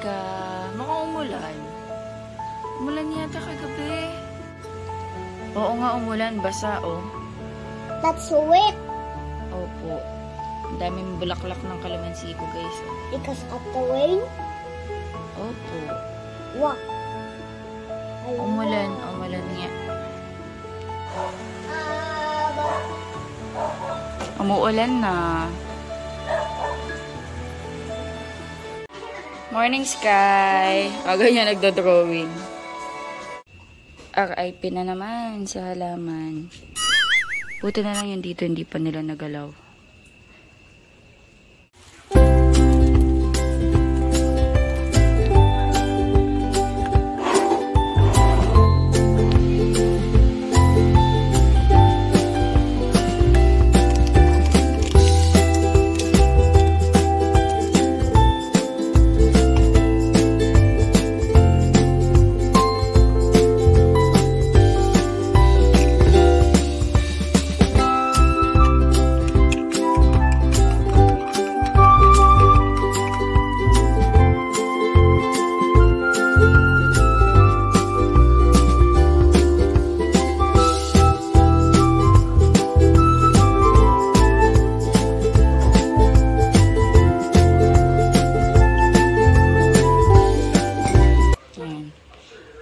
ka. Mukhang umulan. Umulan yata kagabi. Oo nga, umulan. Basa, oh. That's wet. Opo. Ang daming bulaklak ng kalamansi ko, guys. Oh. Because of the rain? Opo. What? Umulan. Umulan nga. Umuulan na. Morning, Sky. Aga niya nagdo-drawing. RIP na naman sa halaman. Buti na lang yun dito, hindi pa nila nagalaw.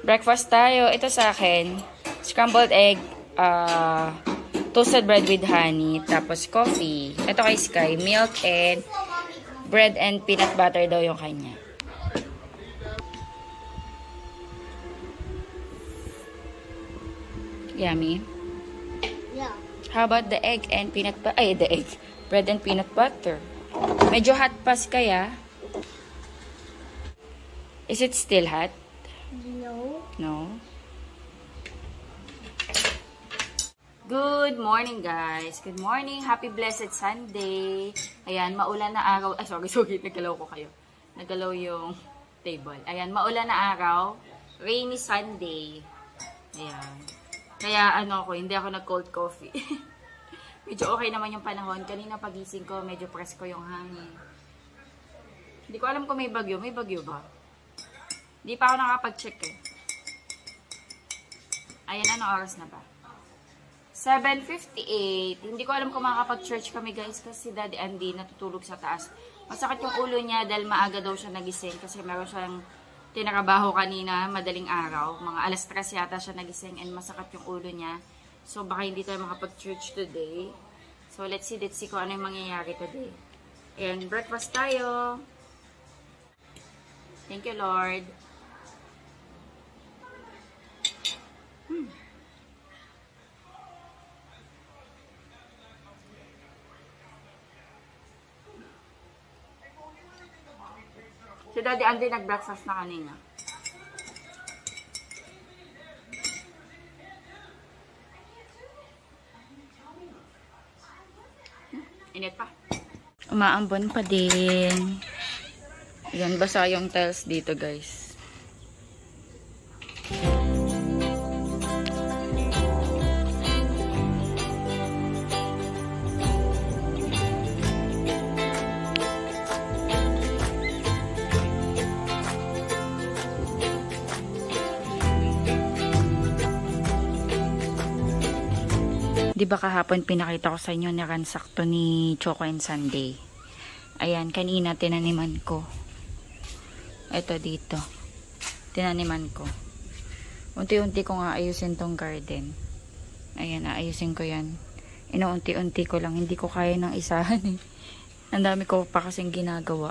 Breakfast tayo. Ito sa akin, scrambled egg, toasted bread with honey, tapos coffee. Ito kay Sky, milk and bread and peanut butter daw yung kanya. Yummy. Yeah. How about the egg and peanut butter? Ay, the egg. Bread and peanut butter. Medyo hot pa kaya. Is it still hot? No. No. Good morning, guys. Good morning. Happy blessed Sunday. Ayan, maulan na araw. Ay, sorry. Nagalaw ko kayo. Nagalaw yung table. Ayan, maulan na araw. Rainy Sunday. Ayan. Kaya hindi ako nag-cold coffee. Medyo okay naman yung panahon. Kanina pagising ko, medyo presko yung hangin. Hindi ko alam kung may bagyo. May bagyo ba? Hindi pa ako nakapag-check eh. Ayan, ano oras na ba? 7:58. Hindi ko alam kung makakapag-church kami, guys, kasi si Daddy Andy natutulog sa taas. Masakit yung ulo niya dahil maaga daw siya nagising kasi meron siyang tinarabaho kanina, madaling araw. Mga alas 3 yata siya nagising and masakit yung ulo niya. So, baka hindi tayo makapag-church today. So, let's see kung ano yung mangyayari today. And breakfast tayo. Thank you, Lord. Si Daddy Andy nag-breakfast na kanina. Init pa. Umaambon pa din. Yan, basa yung tiles dito, guys. Di ba kahapon pinakita ko sa inyo na ransakto ni Choco and Sunday? Ayan, kanina tinaniman ko. Ito dito. Tinaniman ko. Unti-unti ko nga ayusin tong garden. Ayan, ayusin ko yan. Inuunti-unti ko lang. Hindi ko kaya ng isahan eh. Ang dami ko pa kasing ginagawa.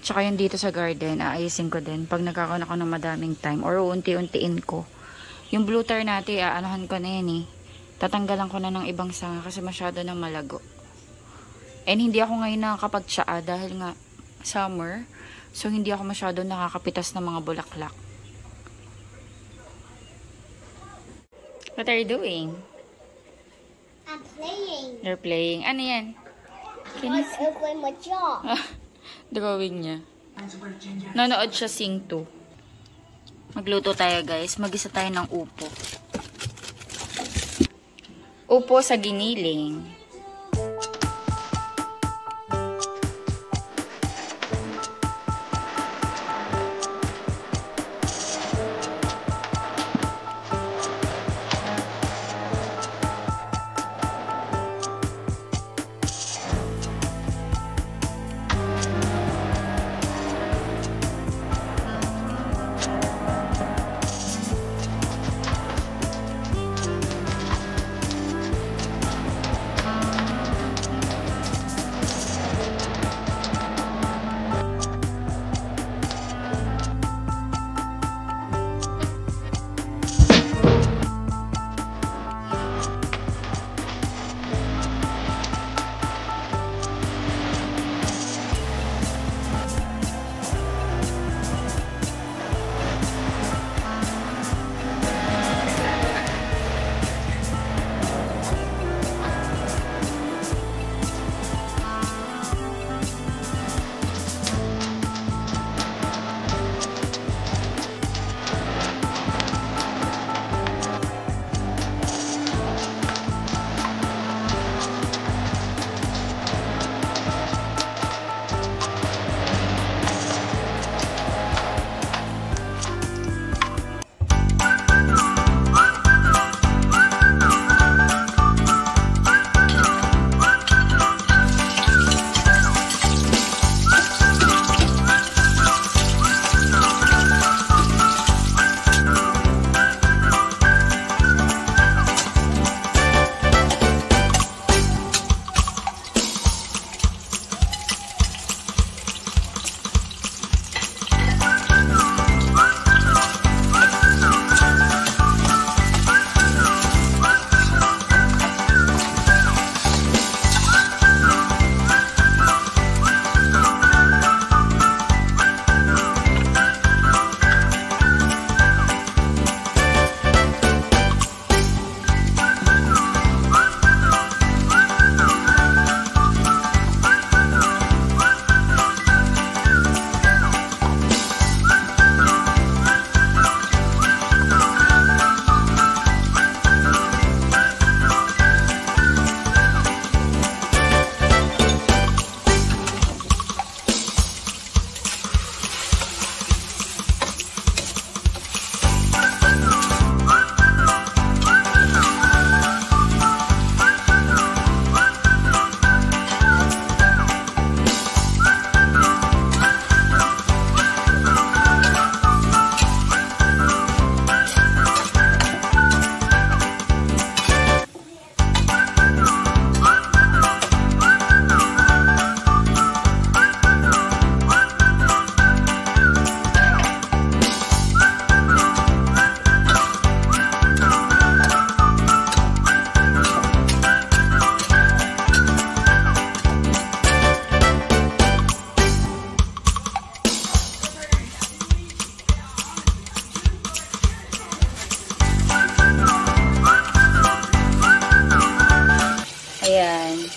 Tsaka yun dito sa garden, aayusin ko din. Pag nagkakaroon ako ng madaming time. Or unti-untiin ko. Yung blue tar natin, aanohan ko na yan eh. Tatanggalan ko na ng ibang sanga kasi masyado nang malago. And hindi ako ngayon nakakapagtsaa dahil nga summer. So, hindi ako masyado nakakapitas ng mga bulaklak. What are you doing? I'm playing. You're playing. Ano yan? Can you see? I'm playing my job. Drawing niya. Nanood siya Sing 2. Magluto tayo, guys. Mag-isa tayo ng upo. Upo sa giniling.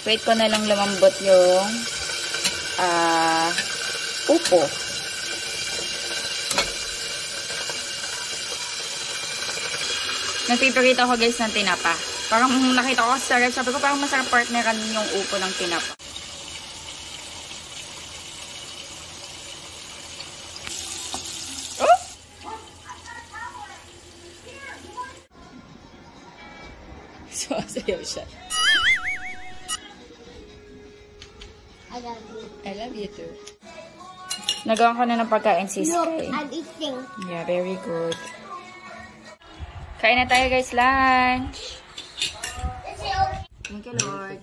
Wait ko na lang lumambot yung upo. Nagpipirita ko guys ng tinapa. Parang nakita ko sa ref, sabi ko parang masarap partneran yung upo ng tinapa. Oh! Sumasayaw siya. I love you. I love you too. Nagawa ko na ng pagkain si Look, Sky. I'm eating. Yeah, very good. Kain na tayo guys, lunch. Thank you, Lord.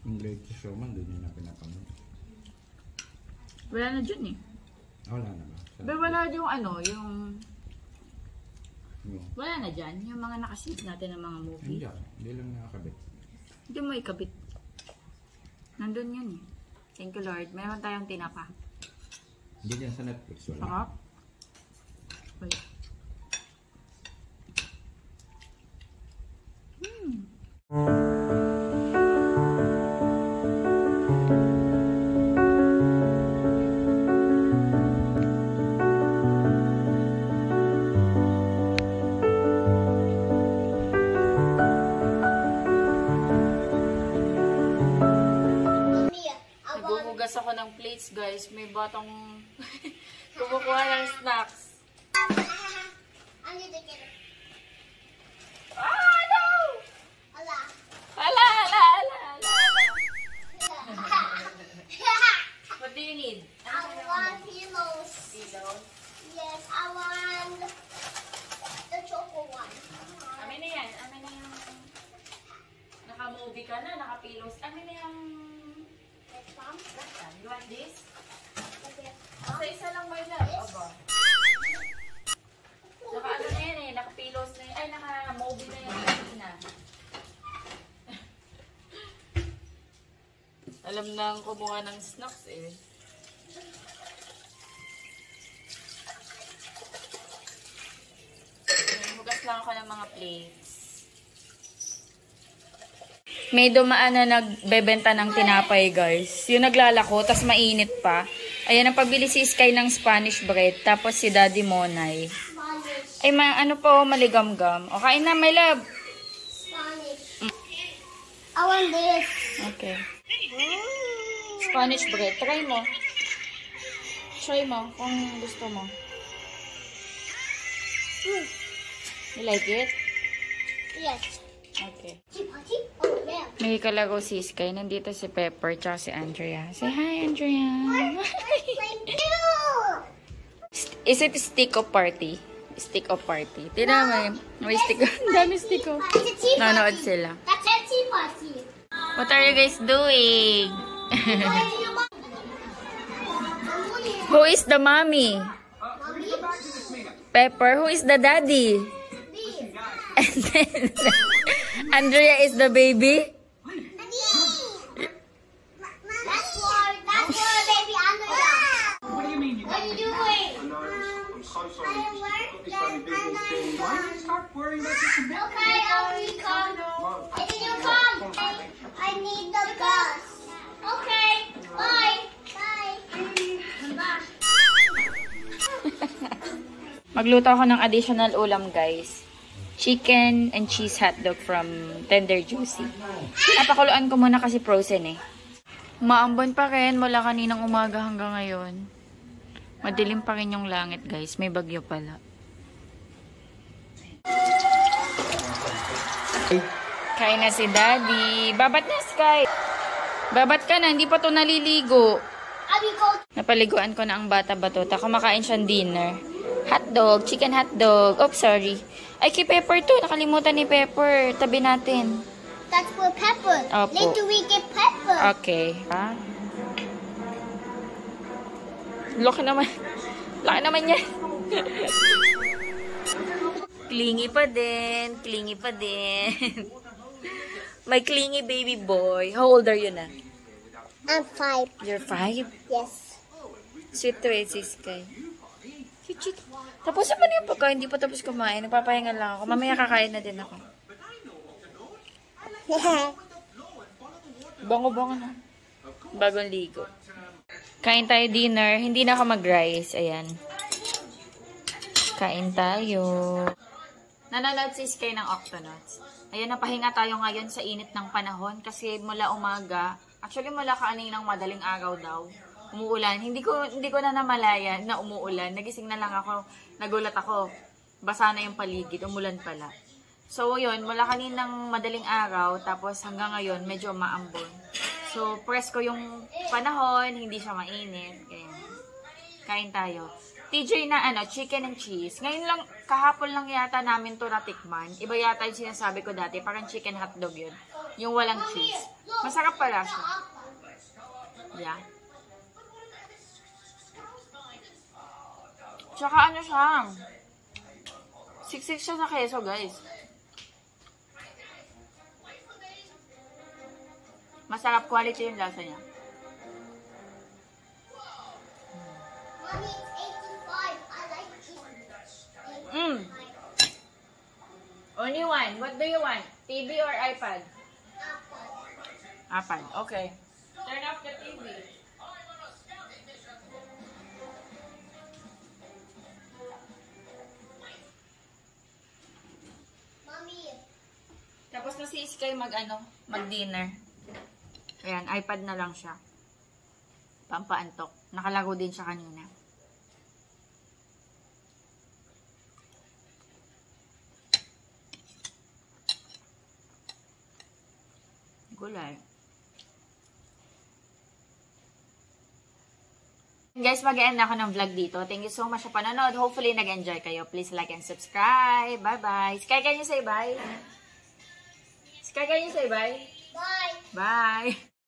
Yung greatest showman, doon yun na pinapanood. Wala na dyan eh. Wala na ba? Pero wala yung ano, yung... Yung... Wala na dyan, yung mga nakasave natin ng mga movie. Hindi lang nakakabit. Hindi mo ikabit. Nandun yun eh. Thank you, Lord. Meron tayong tinapa. Hindi yan sa Netflix, wala. Sarap. Wait. Naghuhugas ako ng plates, guys. May batang kumukuha ng snacks. I need to get it. Ah, no! Ala. Ala, ala, ala, ala. What do you need? I want pillows. Pillows? Yes, I want the choco one. Amin na yan. Amin na yung... Naka-movie ka na, naka-pillows. Amin na yung... You want this? Sa isa lang may love. Aba. Naka-ano na yan eh. Naka-pillows na yan. Ay, naka-movie na yan. Alam na ang kumuha ng snacks eh. Hugas lang ako ng mga plates. May dumaan na nagbebenta ng tinapay, guys. Yung naglalako, tas mainit pa. Ayan, ang pabili si Sky ng Spanish bread. Tapos si Daddy Monay. Spanish. Ay, ano po, maligam-gam. O, kain na, my love. Spanish. I want this. Okay. Spanish bread. Try mo. Try mo kung gusto mo. You like it? Yes. Okay. Chipati? Oh, yeah. May kalaro si Sky. Nandito si Pepper tsaka si Andrea. Say hi, Andrea. Thank you. Is it stick of party? Stick of party. Tignan mo yun. May stick. Ang dami stick of. It's a tea Nanood party. sila. That's a tea party. What are you guys doing? Who is the mommy? Pepper. Who is the daddy? And then, Andrea is the baby? That's for baby Andrea. What do you mean? What are you doing? I'm so sorry. I work This funny business thing. Why don't you start worrying about this a bit? Okay, I'll come. I think you come. I need the bus. Okay, bye. Bye. Bye. Magluto ako ng additional ulam, guys. Chicken and cheese hotdog from Tender Juicy. Napakuluan ko muna kasi frozen eh. Maambon pa rin mula kaninang umaga hanggang ngayon. Madilim pa rin yung langit, guys. May bagyo pala. Kain na si Daddy. Babat na, Sky. Babat ka na. Hindi pa to naliligo. Napaliguan ko na ang bata batuta. Kumakain siyang dinner. Hotdog. Chicken hotdog. Oops, sorry. Ay, kay Pepper to. Nakalimutan ni Pepper. Tabi natin. That's for Pepper. Opo. Later we get Pepper. Okay. Ha? Laki naman. Laki naman yan. Clingy pa din. Clingy pa din. My clingy baby boy. How old are you na? I'm 5. You're 5? Yes. Sweet to it, si Sky. Sweet Chik. Tapusin mo na yung pagkain. Hindi pa tapos kumain. Nagpapahinga lang ako. Mamaya kakain na din ako. Bango-bango na. Bagong ligo. Kain tayo dinner. Hindi na ako mag-rice. Ayan. Kain tayo. Nanonood si Sky ng Octonauts. Ayan, napahinga tayo ngayon sa init ng panahon kasi mula umaga, actually mula kaninang madaling araw daw, umuulan. Hindi ko na namalayan na umuulan. Nagising na lang ako, nagulat ako. Basa na yung paligid, umulan pala. So, yun, mula kaninang madaling araw, tapos hanggang ngayon, medyo maambon. So, presko yung panahon, hindi siya mainit. Kaya, kain tayo. TJ na chicken and cheese. Ngayon lang, kahapon lang yata namin to natikman. Iba yata yung sinasabi ko dati, parang chicken hotdog yun. Yung walang cheese. Masarap pala siya. Yeah. Tsaka siya. Siksik siya sa keso, guys. Masarap, quality yung lasa niya. Mommy, it's 85. I like it. Only one. What do you want? TV or iPad? Apple. iPad. Okay. Turn off the TV. Mommy. Tapos na si Sky mag-dinner. Ayan, iPad na lang siya. Pampaantok. Nakalago din siya kanina. Gulay. Guys, mag-end na ako ng vlog dito. Thank you so much sa panonood. Hopefully, nag-enjoy kayo. Please like and subscribe. Bye-bye. Sky, can you say bye? Sky, can you say bye? Bye. Bye.